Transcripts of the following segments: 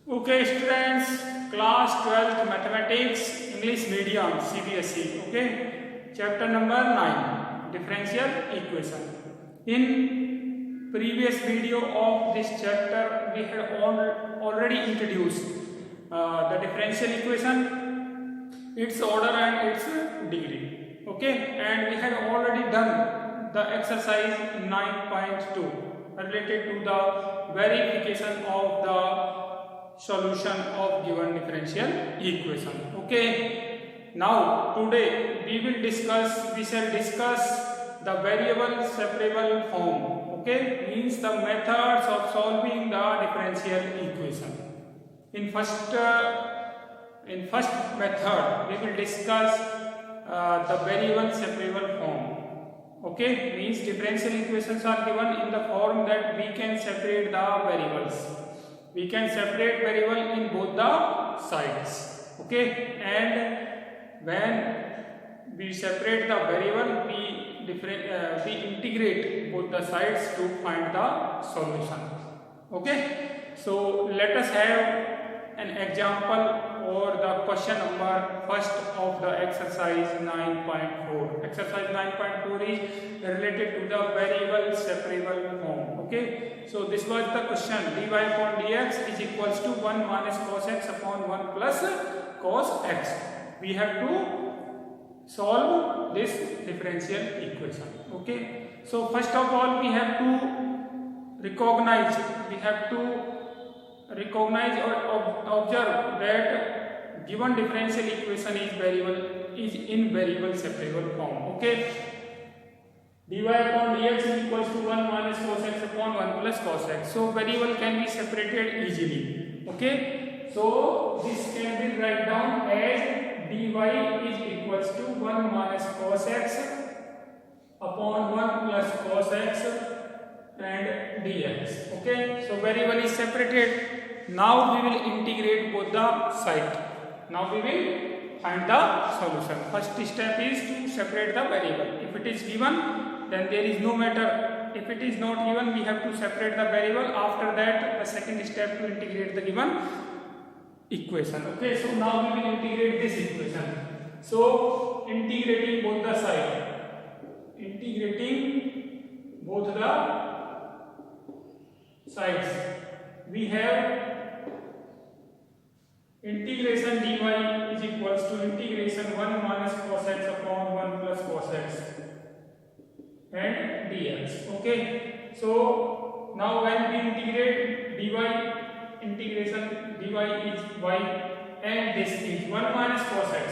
Okay, students, class 12th mathematics, English medium, CBSE. Okay, chapter number 9, differential equation. In previous video of this chapter, we had already introduced the differential equation, its order and its degree. Okay, and we had already done the exercise 9.2 related to the verification of the solution of given differential equation. Okay, now today we shall discuss the variable separable form. Okay, means the methods of solving the differential equation. In first method we will discuss the variable separable form. Okay, means differential equations are given in the form that we can separate the variables. We can separate variable in both the sides. Okay, and when we separate the variable, we integrate both the sides to find the solution. Okay, so let us have an example or the question number first of the exercise 9.4. Exercise 9.4 is related to the variable separable form. Okay, so this was the question: dy upon dx is equals to 1 minus cos x upon 1 plus cos x. We have to solve this differential equation. Okay, so first of all we have to recognize or observe that given differential equation is in variable separable form. Okay, dy upon dx is equals to 1 minus cos x upon 1 plus cos x. So variable can be separated easily. Okay, so this can be write down as dy is equals to 1 minus cos x upon 1 plus cos x and dx. Okay, so variable is separated. Now we will integrate both the sides. Now we will find the solution. First step is to separate the variable. If it is given, then there is no matter. If it is not given, we have to separate the variable. After that, the second step to integrate the given equation. Okay, so now we will integrate this equation. So integrating both the sides. Integrating both the sides. We have integration dy is equals to integration 1 minus cos x upon 1 plus cos x and dx. Okay, so now when we integrate integration dy is y and this is 1 minus cos x.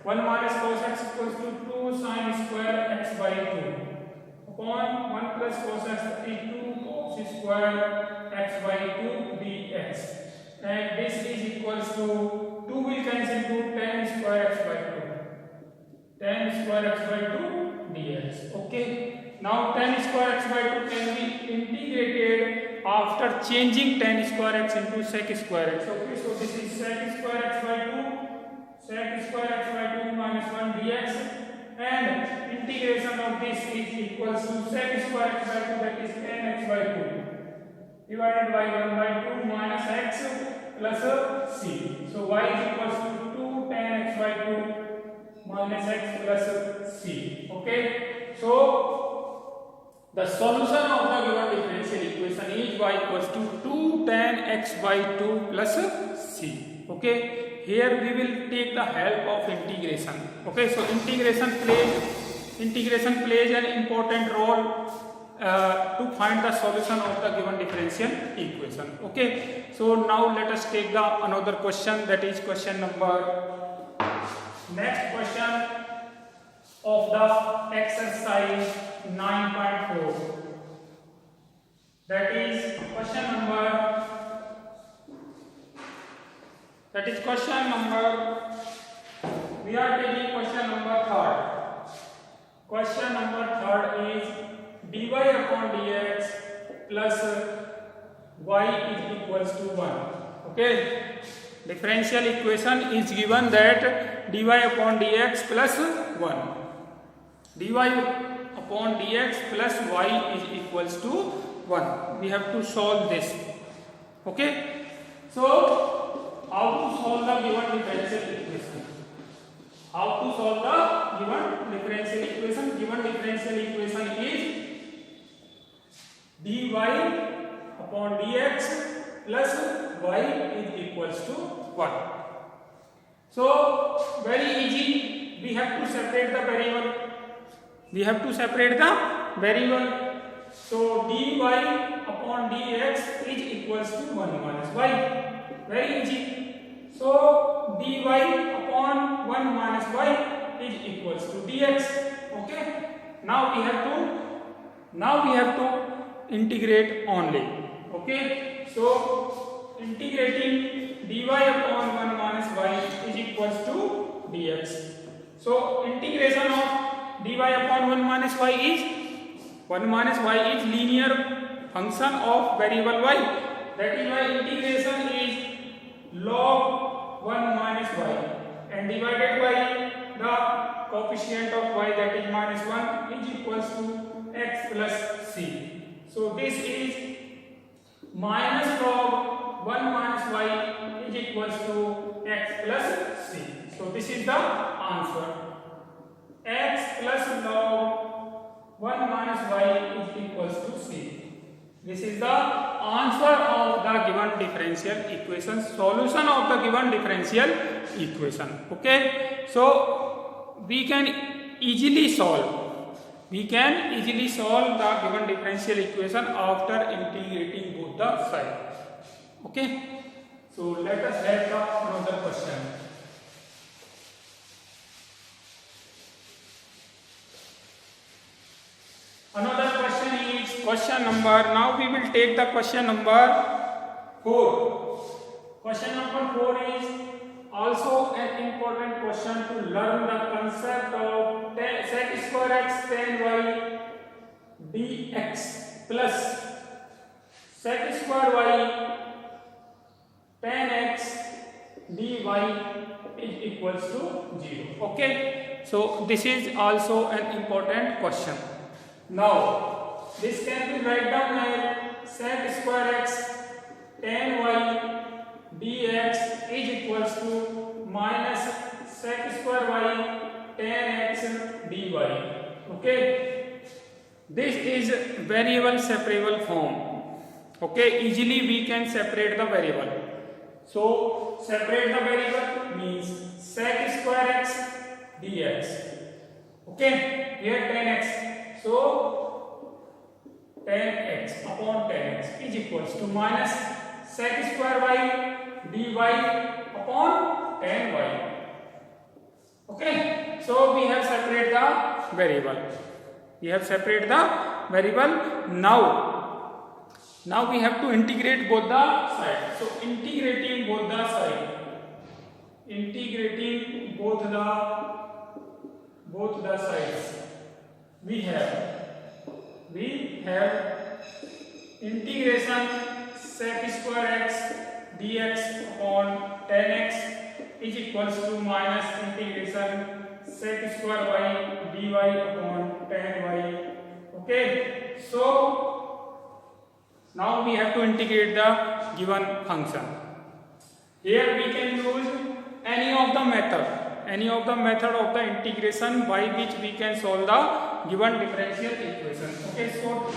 1 minus cos x equals to 2 sin square x by 2 upon 1 plus cos x is 2 cos square x by 2 dx. And this is equals to 2 will cancel to tan square x by 2. Tan square x by 2 dx. Okay. Now tan square x by 2 can be integrated after changing tan square x into sec square x. Okay. So this is sec square x by 2. Sec square x by 2 minus 1 dx. And integration of this is equals to sec square x by 2, that is tan x by 2. Divided by 1 by 2 minus x plus c. So y is equals to 2 tan x by 2 minus x plus c. Okay. So the solution of the given differential equation is y equals to 2 tan x by 2 plus c. Okay. Here we will take the help of integration. Okay. So integration plays an important role to find the solution of the given differential equation. Okay, so now let us take the another question, that is question number next question of the exercise 9.4. That is question number we are taking question number 3rd. Question number 3rd is dy upon dx plus y is equals to 1. Okay, differential equation is given that dy upon dx plus 1. Dy upon dx plus y is equals to 1. We have to solve this. Okay, So how to solve the given differential equation? How to solve the given differential equation? Given differential equation is dy upon dx plus y is equals to 1. So very easy, we have to separate the variable. So dy upon dx is equals to 1 minus y. Very easy. So dy upon 1 minus y is equals to dx. Okay. Now we have to integrate only. Okay. So integrating dy upon 1 minus y is equals to dx. So integration of dy upon 1 minus y is linear function of variable y. That is why integration is log 1 minus y and divided by the coefficient of y, that is minus 1, is equals to x plus c. So this is minus log 1 minus y is equals to x plus c. So this is the answer. X plus log 1 minus y is equals to c. This is the answer of the given differential equation, solution of the given differential equation. Okay, so we can easily solve the given differential equation after integrating both the sides. Okay, so let us have another question. Another question is question number. Now we will take the question number 4. Question number 4 is also an important question to learn the concept of sec square x tan y dx plus sec square y tan x dy is equals to 0. Okay, so this is also an important question. Now this can be write down as sec square x tan y dx is equals to minus sec square y tan x dy. Okay, this is variable separable form. Okay, easily we can separate the variable. So separate the variable means sec square x dx. Okay, here tan x. So tan x upon tan x is equals to minus sec square y dy upon tan y. Okay, so we have separated the variable. Now we have to integrate both the sides. So integrating both the sides, we have integration sec square x dx upon tan x is equals to minus integration sec square y dy upon tan y. Okay, so now we have to integrate the given function. Here we can use any of the method of the integration by which we can solve the given differential equation. Okay, so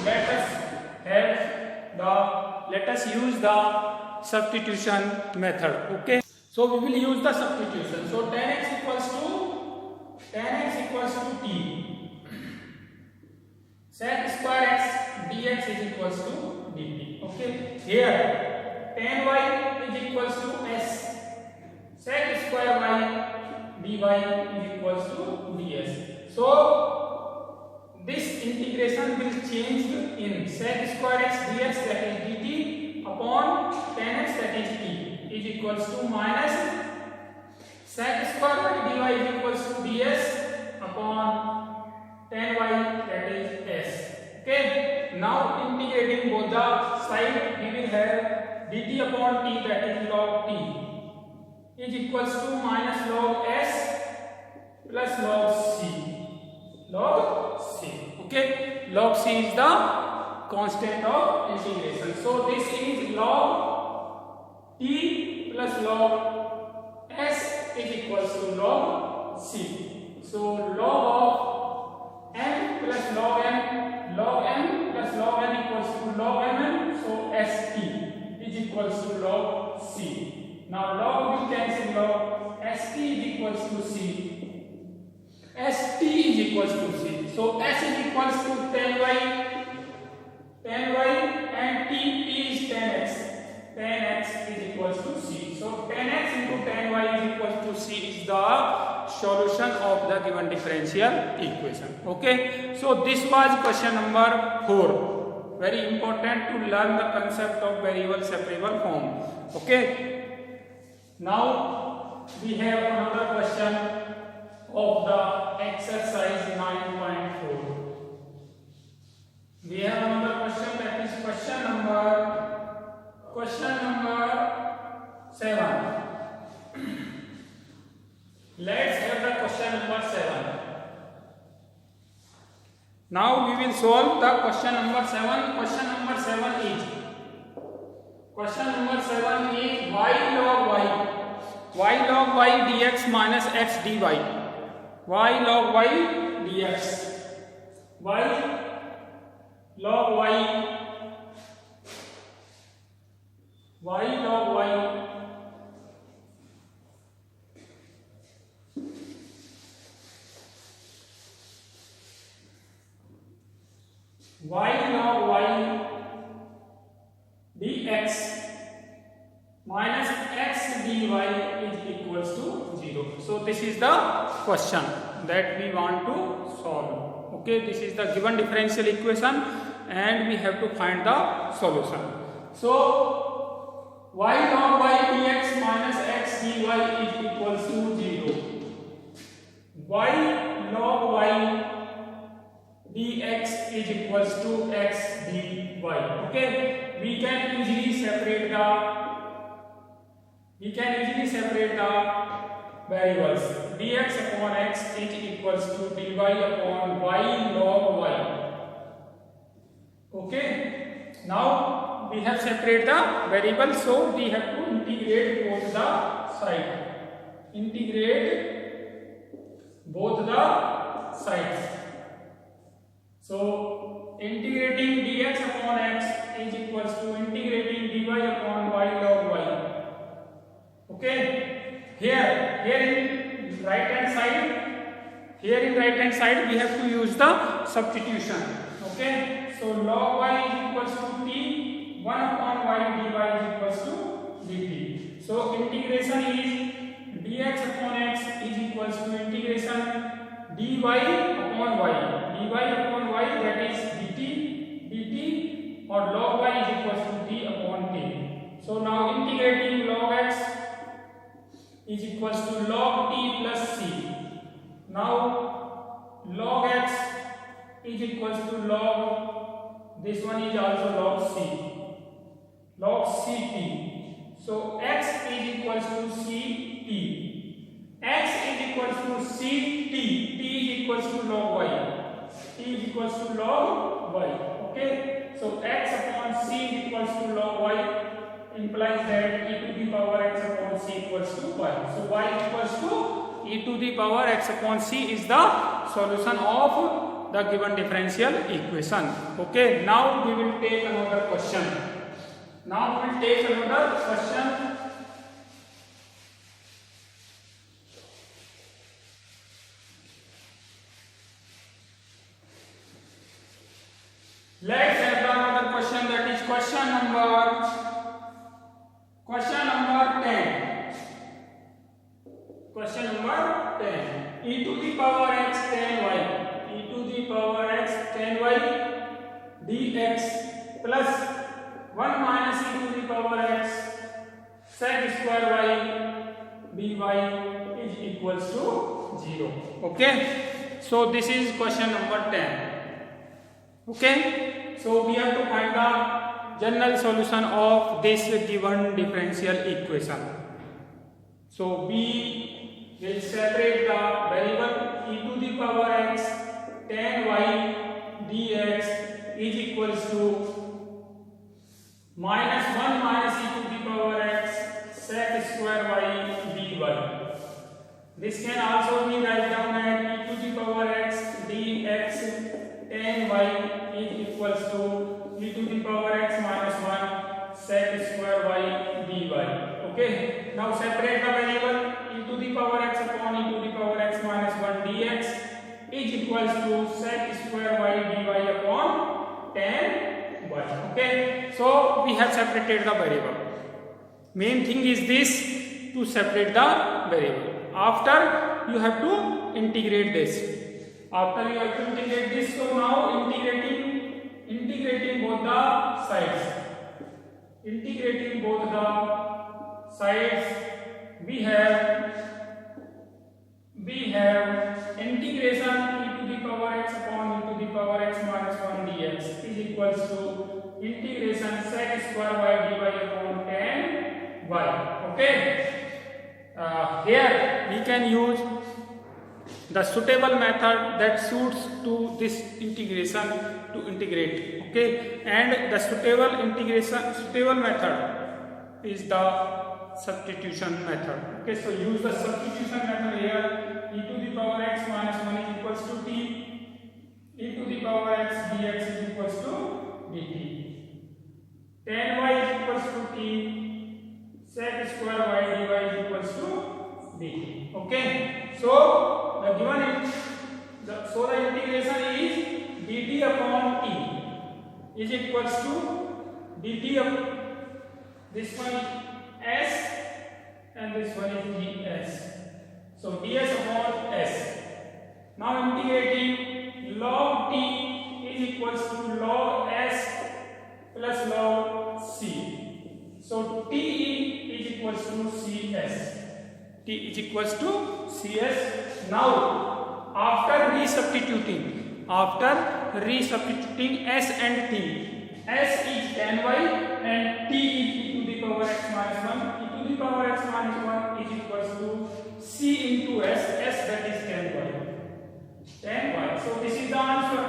let us use the substitution method. Okay, so we will use the substitution. So tan x equals to t. Sec square x dx is equals to dt. Okay, here tan y is equals to s. Sec square y dy is equals to ds. So this integration will change in sec square x dx, that is dt, upon tan x, that is t, is equals to minus sec square y dy is equals to ds upon tan y, that is s. Okay, now integrating both the sides, we will have dt upon t, that is log t, is equals to minus log s plus log c. Okay, log c is the constant of integration. So this is log t plus log s is equals to log c. So log of m plus log n, log m plus log n equals to log mn. So st is equals to log c. Now log will cancel log, st is equals to c. st is equals to c. So s is equals to 10y, and t is 10x. 10x is equals to c. So 10x into 10y is equals to c is the solution of the given differential equation. Okay. So this was question number 4. Very important to learn the concept of variable separable form. Okay. Now we have another question of the exercise 9.4. We have another question, that is question number 7. Let's have the question number 7. Now we will solve the question number 7. Question number 7 is y log y dx minus x dy. Y log y dx. Y log y log y log y dx minus x dy is equals to 0. So this is the question that we want to solve. Okay, this is the given differential equation and we have to find the solution. So y log y dx minus x dy is equals to 0. Y log y dx is equals to x dy. Okay, we can easily separate the variables. Dx upon x is equals to dy upon y log y. Okay, now we have separated the variables, so we have to integrate both the sides. So integrating dx upon x is equals to integrating dy upon y log y. Okay, here in right hand side we have to use the substitution. Okay, so log y is equals to t, 1 upon y dy is equals to dt. So integration is dx upon x is equals to integration dy upon y, that is dt, or log y is equals to t upon t. So now integrating log x is equals to log t plus c. Now log x is equals to log, this one is also log ct. So x is equals to ct. X is equals to ct. T is equals to log y. Okay, so x upon c is equals to log y implies that e to the power x upon c equals to y. So y equals to e to the power x upon c is the solution of the given differential equation. Okay, now we will take another question. Let's have another question, that is question number 10. Question number 10. E to the power x tan y dx plus 1 minus e to the power x sec square y dy is equals to 0. Okay, so this is question number 10. Okay, so we have to find the general solution of this given differential equation. So we will separate the variable e to the power x tan y dx is equals to minus 1 minus e to the power x sec square y dy. This can also be write down as e to the power x dx tan y is equals to e to the power x minus 1 sec square y dy. Okay, now separate the variable. E to the power x upon e to the power x minus 1 dx is equals to sec square y dy upon tan y. Okay, so we have separated the variable. Main thing is this, to separate the variable. After you have to integrate this. After you have to integrate this, so now integrating both the sides. Integrating both the sides, we have integration e to the power x upon e to the power x minus 1 dx is equals to integration sec square y dy upon tan y. Okay, here we can use the suitable method that suits to this integration to integrate. Okay, and the suitable method is the substitution method. Okay, so use the substitution method here. E to the power x minus 1 is equals to t, e to the power x dx is equals to dt, tan y is equals to t, sec square y dy is equals to dt. Okay, so the given the integration is dt upon t is equals to dt of this one s and this one is ds. So ds upon s. Now integrating log t is equals to log s plus log c. So t is equals to cs. T is equals to cs. Now after resubstituting s and t, s is tan y and t is e to the power x minus 1. E to the power x minus 1 is equals to c into s, that is tan y. So this is the answer.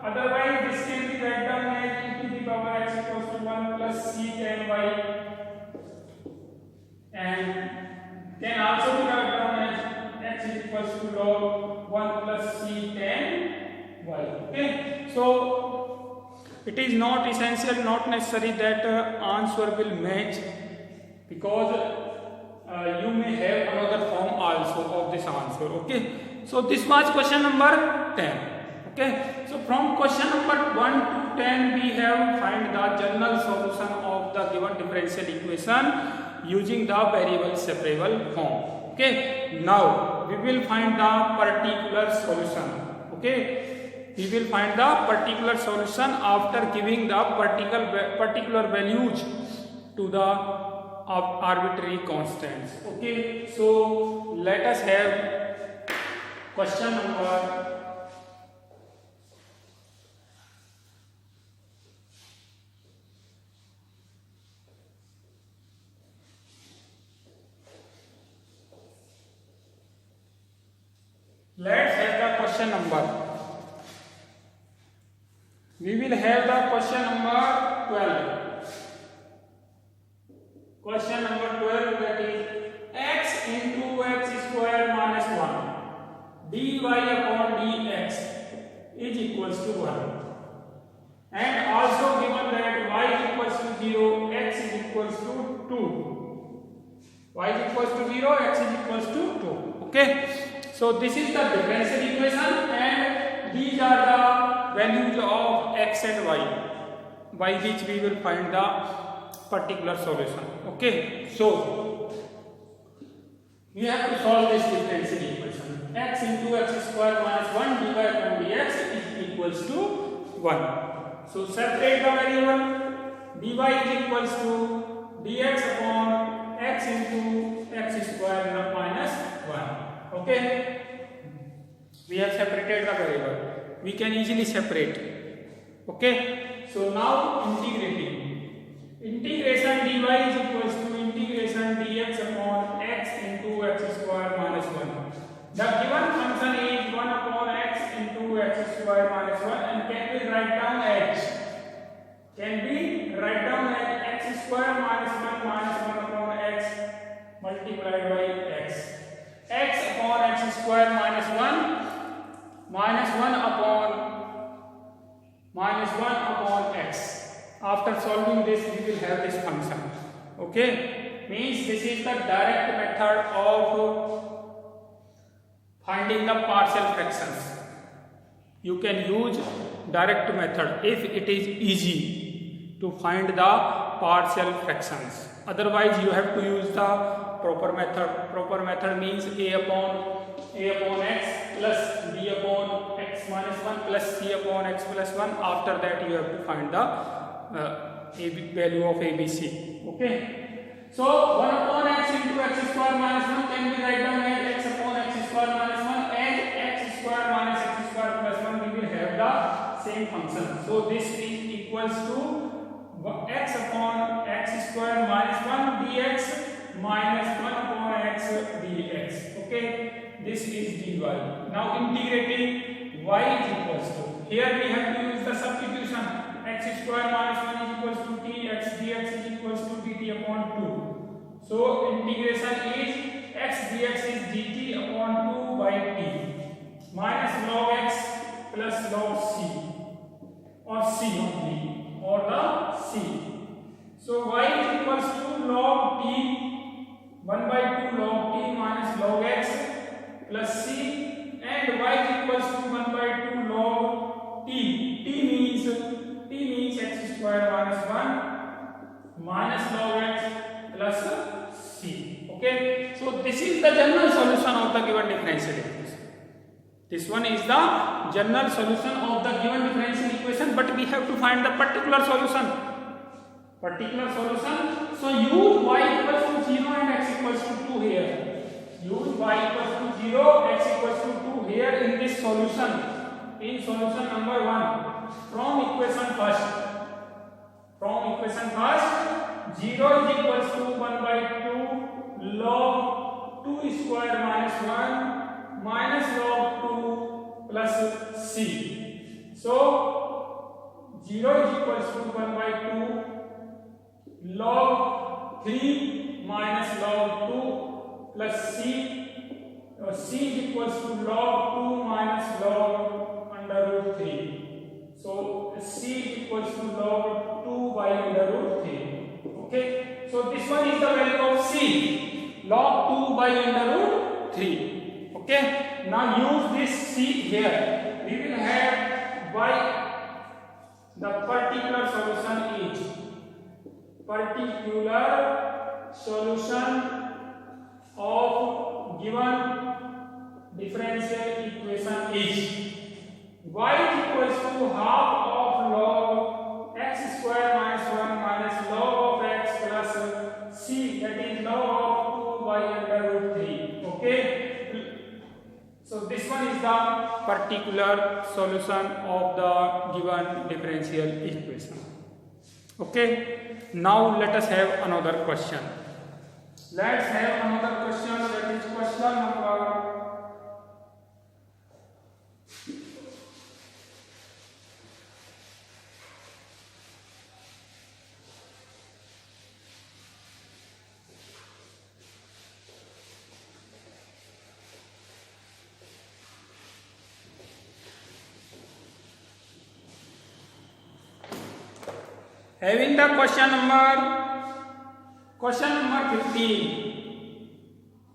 Otherwise this can be written down as e to the power x equals to 1 plus c tan y, and can also be written down as x is equals to log 1 plus c tan y. Okay, so it is not essential, not necessary that answer will match, because you may have another form also of this answer. Okay, so this was question number 10. Okay, so from question number 1 to 10 we have find the general solution of the given differential equation using the variable separable form. Okay, now we will find the particular solution. Okay, we will find the particular solution after giving the particular values to the arbitrary constants. Okay, so let us have question number let's have the question number. We will have the question number 12. Question number 12, that is x into x square minus 1 dy upon dx is equals to 1, and also given that y is equals to 0, x is equals to 2. Y is equals to 0, x is equals to 2. Okay, so this is the differential equation and these are the values of x and y by which we will find the particular solution. Okay, so we have to solve this differential equation. X into x square minus 1 dy upon dx is equals to 1. So separate the variable. Dy is equals to dx upon x into x square minus 1. Okay, we have separated the variable. We can easily separate. Okay, so now integrating. Integration dy is equals to integration dx upon x into x square minus 1. The given function is 1 upon x into x square minus 1 and can be write down as x square minus 1 upon x multiplied by x. X upon x square minus 1 upon x. After solving this, we will have this function. Okay, means this is the direct method of finding the partial fractions. You can use direct method if it is easy to find the partial fractions. Otherwise, you have to use the proper method. Proper method means a upon x plus b upon x minus 1 plus c upon x plus 1. After that, you have to find the value of ABC. Okay. So 1 upon x into x square minus 1 can be written down as x upon x square minus 1, and x square minus x square plus 1 we will have the same function. So this is equals to x upon x square minus 1 dx minus 1 upon x dx. Okay, this is dy. Now integrating y is equals to, here we have to use the substitution. X square minus 1 is equals to t, x dx is equals to dt upon 2. So integration is x dx is dt upon 2 by t minus log x plus log c, or c only, or the c. So y is equals to log t 1 by 2 log t minus log x plus c, and y is equals to 1 by 2 log t. T means x square minus 1 minus log x plus c. Okay, so this is the general solution of the given differential equation. This one is the general solution of the given differential equation, but we have to find the particular solution. So use y equals to 0 and x equals to 2 here. Use y equals to 0, x equals to 2 here in this solution. In solution number 1. From equation first, 0 is equals to 1 by 2 log 2 square minus 1 minus log 2 plus c. So 0 is equals to 1 by 2 log 3 minus log 2 plus c. C is equals to log 2 minus log under root 3. So c is equals to log 2 by under root 3. Okay. So this one is the value of c, log 2 by under root 3. Okay. Now use this c here. We will have y. The particular solution is of given differential equation is y is equals to half of log x square minus 1 minus log of x plus c, that is log of 2 by under root 3. Okay. So this one is the particular solution of the given differential equation. Okay. Now let us have another question. Let's have another question, that is question number having the question number 15.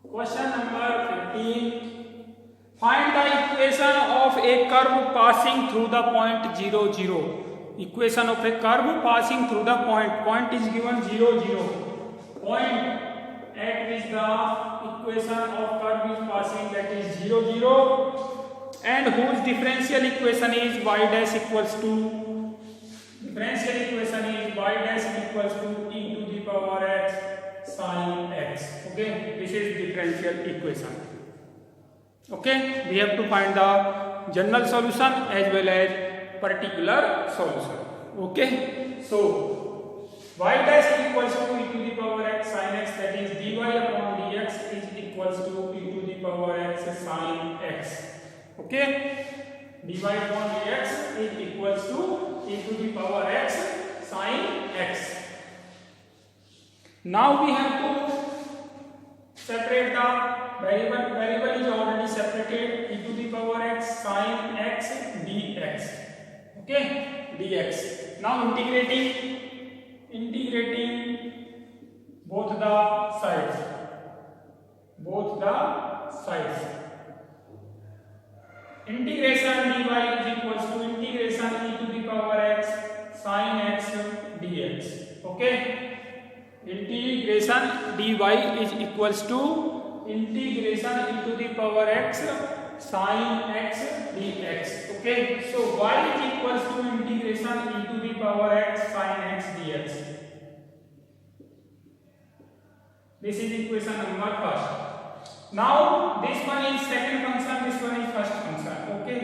Question number 15. Find the equation of a curve passing through the point 0, 0. Equation of a curve passing through the point is given 0, 0. Point at which the equation of curve is passing, that is 0, 0, and whose differential equation is y dash equals to y dash equals to e to the power x sin x. Okay, this is differential equation. Okay, we have to find the general solution as well as particular solution. Okay, so y dash equals to e to the power x sin x, that is dy upon dx is equals to e to the power x sin x. Okay, dy upon dx is equals to e to the power x sin x. Now we have to separate the variable is already separated, e to the power x sin x dx. Okay, dx. Now integrating both the sides. Integration dy is equals to integration e to the power x sin x dx. Okay, integration dy is equals to integration e to the power x sin x dx. Okay, so y is equals to integration e to the power x sin x dx. This is equation number first. Now this one is second function, this one is first function. Okay,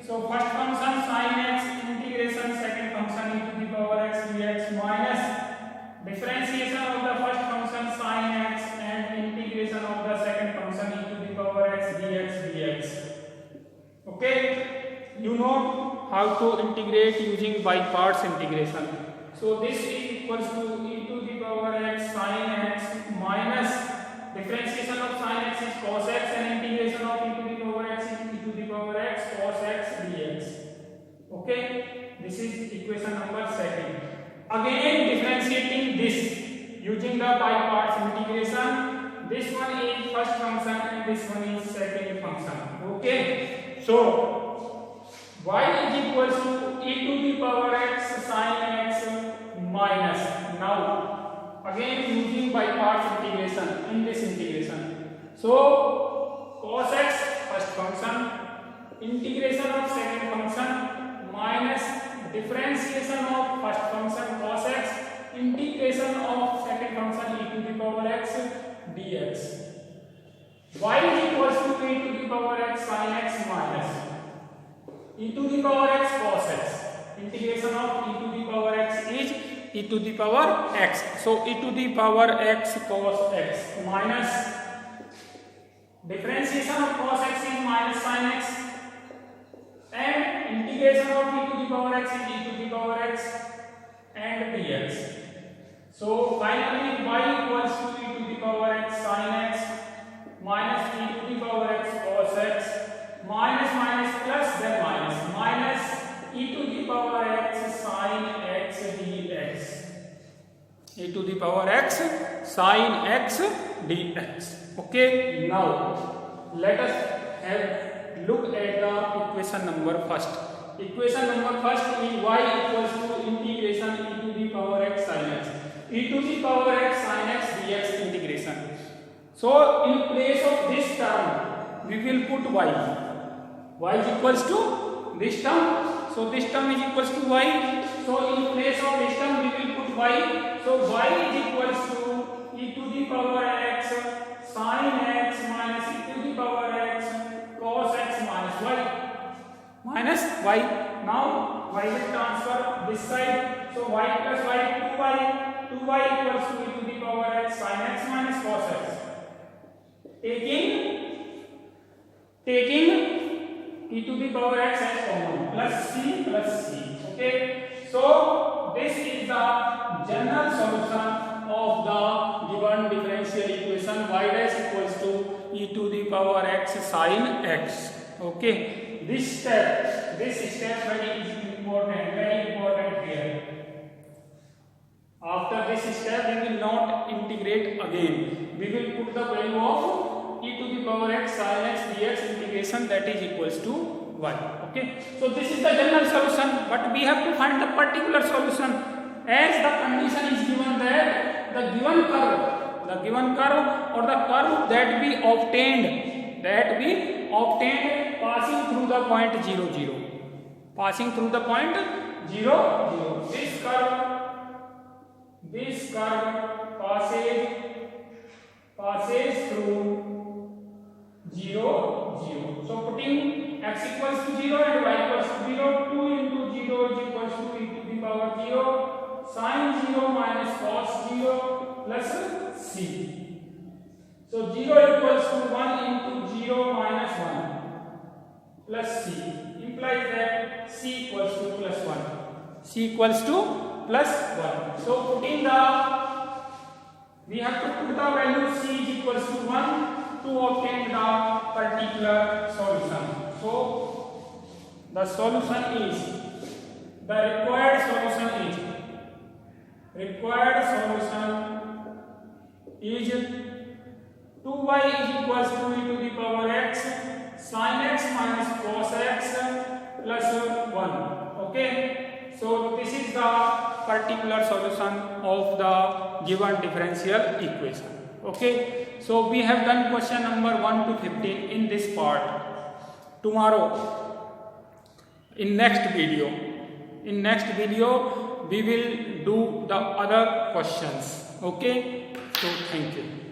so first function sin x integration second function e to the power x dx minus differentiation of the first function sin x and integration of the second function e to the power x dx. Okay, you know how to integrate using by parts integration. So this is equals to e to the power x sin x minus differentiation of sin x is cos x and integration of e to the power x is e to the power x cos x dx. Okay, this is equation number second. Again differentiating this using the by parts integration. This one is first function and this one is second function. Okay, so y is equals to e to the power x sin x minus, now again using by parts integration in this integration. So cos x first function integration of second function minus differentiation of first function cos x integration of second function e to the power x dx. Y is equals to e to the power x sin x minus e to the power x cos x. Integration of e to the power x is e to the power x. So e to the power x cos x minus differentiation of cos x is minus sin x and integration of e to the power x is e to the power x and dx. So finally y equals to e to the power x sin x minus e to the power x cos x minus plus then minus e to the power x sin x dx. E to the power x sin x dx. Okay, now let us have look at the equation number first. Equation number first is y equals to integration e to the power x sin x. E to the power x sin x dx integration. So in place of this term we will put y. Y is equals to this term. So this term is equals to y. So in place of this term we will put y. So y is equals to e to the power x sin x minus e to the power x cos x minus y. Now y will transfer this side. So y plus y 2y equals to e to the power x sin x minus cos x. Taking e to the power x as common plus c. Okay, so this is the general solution of the given differential equation y dash equals to e to the power x sin x. Okay, this step very important here. After this step we will not integrate again. We will put the value of e to the power x sin x dx integration that is equals to y. Okay, so this is the general solution, but we have to find the particular solution as the condition is given that the given curve or the curve that we obtained passing through the point 0 0. This curve passes through 0 0. So putting x equals to 0 and y equals to 0, 2 into 0 is equals to e to the power 0 sin 0 minus cos 0 plus c. So 0 equals to 1 into 0 minus 1 plus c implies that c equals to plus 1. So we have to put the value c is equals to 1 to obtain the particular solution. So the solution is, the required solution is 2y is equals to e to the power x sin x minus cos x plus 1. Okay, so this is the particular solution of the given differential equation. Okay, so we have done question number 1 to 15 in this part. Tomorrow, in next video we will do the other questions. Okay, so thank you.